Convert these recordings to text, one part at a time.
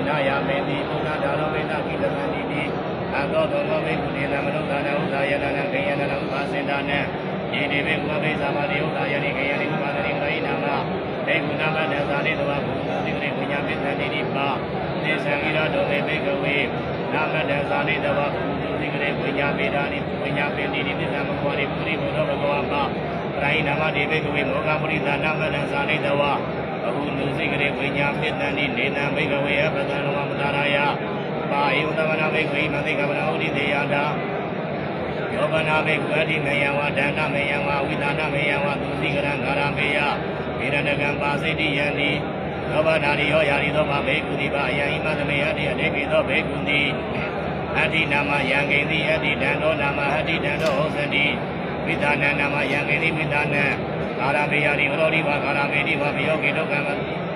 နာယမေတိဘုရားဒါရောမေတ္တာကိတမန္တိတိအသောသောဘေကုနေသမနုသာနာဥသာယနာနခေယနာဥပါစေတာနံယေတိဘေကုဘေသမတိဥသာယတိခေယတိဥပါဒတိခရိနာမဘေကုနာမတ္တသာနေသောဘုရားတိတိဝိညာပိတ္တတိတိပါသေသံဂိရတောမေဘေကဝေနာမတ္တသာနေသောဘုရားတိတိဝိညာပိတာတိဝိညာပိတိတိသစ္စာမခောတိပုရိဘုရောဘဂဝါမပရိနာမတိဘေကဝေမောဂပရိသနာမတ္တသာနေသောအခုလူစိကရေဝိညာပိတ္တတိနေနံဘေကဝေအပဒံဝမတရာယပါယုသမနာဘေကဝေမသိကဗနာဥဒိတေယတာယောဘနာဘေကဝတိမေယဝဒန္နမေယဝဝိသနာမေယဝသူစိကရံဂါရမေယဗေရဏကံပါစိတိယံတိယောဘနာရိယောယာရိသောဘဘေကုတိပါအယံဣမသမေအတ္တိအတေကေသောဘေကုတိအတ္တိနာမယံကိတိအတ္တိတံသောနာမအတ္တိတံသောဟောသတိဝိသနာနာမယံကိတိဝိသနာဂါရမေယရိဝရောရိဝဂါရမေတိဝဘယောကေဒုက္ခ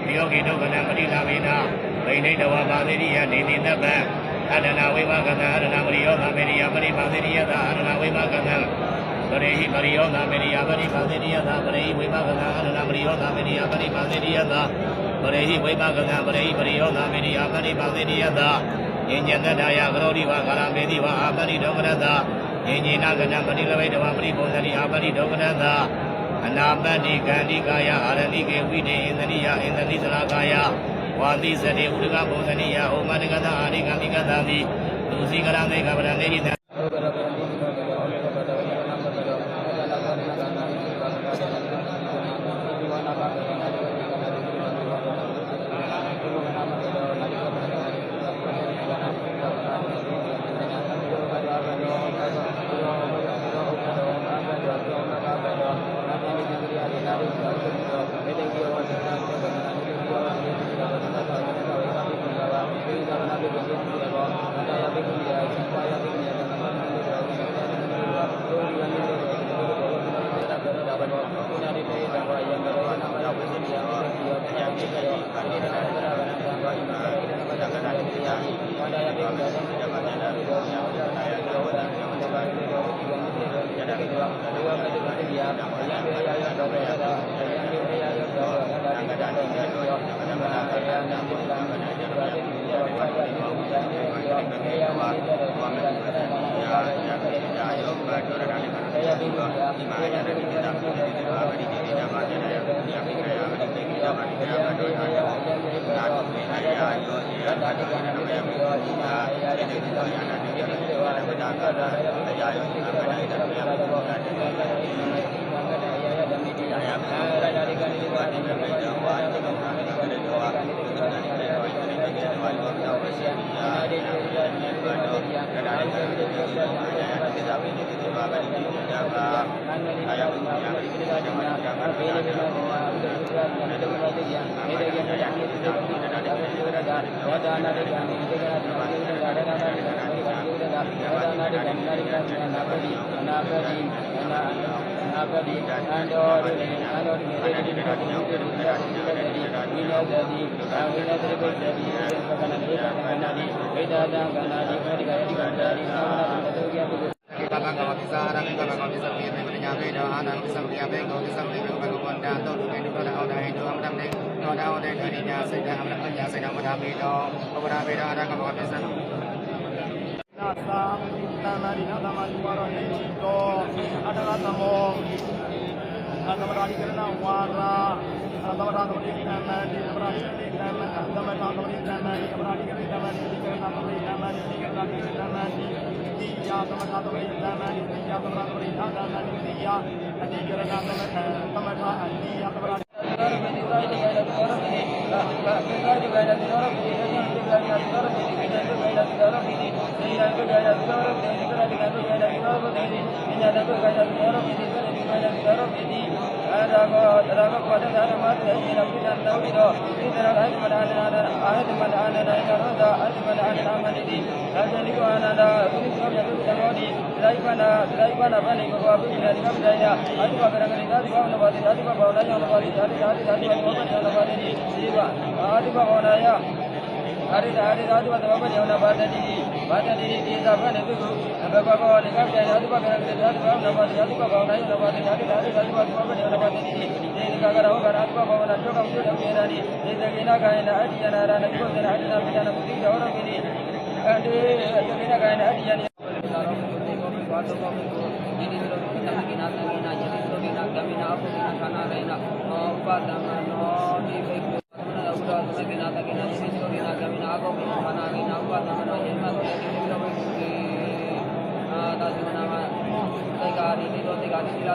မယောဂိတုကနံပတိလာမေနာဗိနေတဝပါသေရိယနေတိတပံအတနာဝိမကသံအတနာပရိယောသမေရိယပရိပါသေရိယသာအတနာဝိမကသံပရိဟိပရိယောသမေရိယပရိပါသေရိယသာပရိဟိဝိမကသံအတနာပရိယောသမေရိယပရိပါသေရိယသာပရိဟိဝိမကသံပရိဟိပရိယောသမေရိယပရိပါသေရိယသာဉ္ဇတတယကရောရိဝဂါရမေတိဝအာပရိဒုက္ခရသာဉ္ဇေနကနံပရိလဝိတဝပရိပုံသတိအာပရိဒုက္ခရသာအနာပတ္တိကန္တိကာယအာရဏိကေဝိတေဣန္ဒရိယဣန္ဒတိသရကာယဝါတိစတေဥဒကဘုဇနိယဩမတကသအာရိကမိကသံတိဒုစီကရမေကဗရဏေဟိတ Hari hari hari waktu apa dia nak baca di zaman itu apa nikah dia hari apa kerana dia hari apa nak baca hari apa naik nak baca hari waktu apa dia nak baca di nikah kerana hari apa nak juga mungkin dia kira ni dia nak kaya nak dia nak nak ikut dia nak nak kita nak mungkin dia orang ini dia nak kaya nak dia ni ini dulu kita kita jadi dulu kita kami nak apa kita kana rena ubat dengan di baik udah kita nak kita ini dulu kita kami nak apa kita kana rena ubat dengan jadi masuk di dulu di tadi nama tiga hari ini dua tiga hari tiga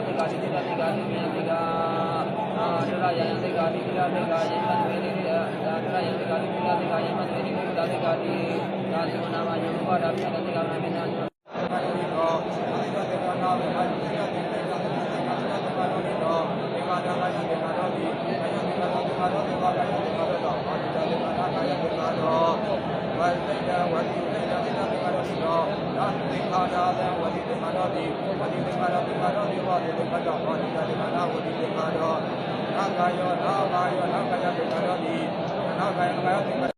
adalah yang tiga hari tiga jadi mana ini adalah yang tiga hari tiga yang mana ini sudah tiga hari tadi nama yang ubat dan tiga nama ini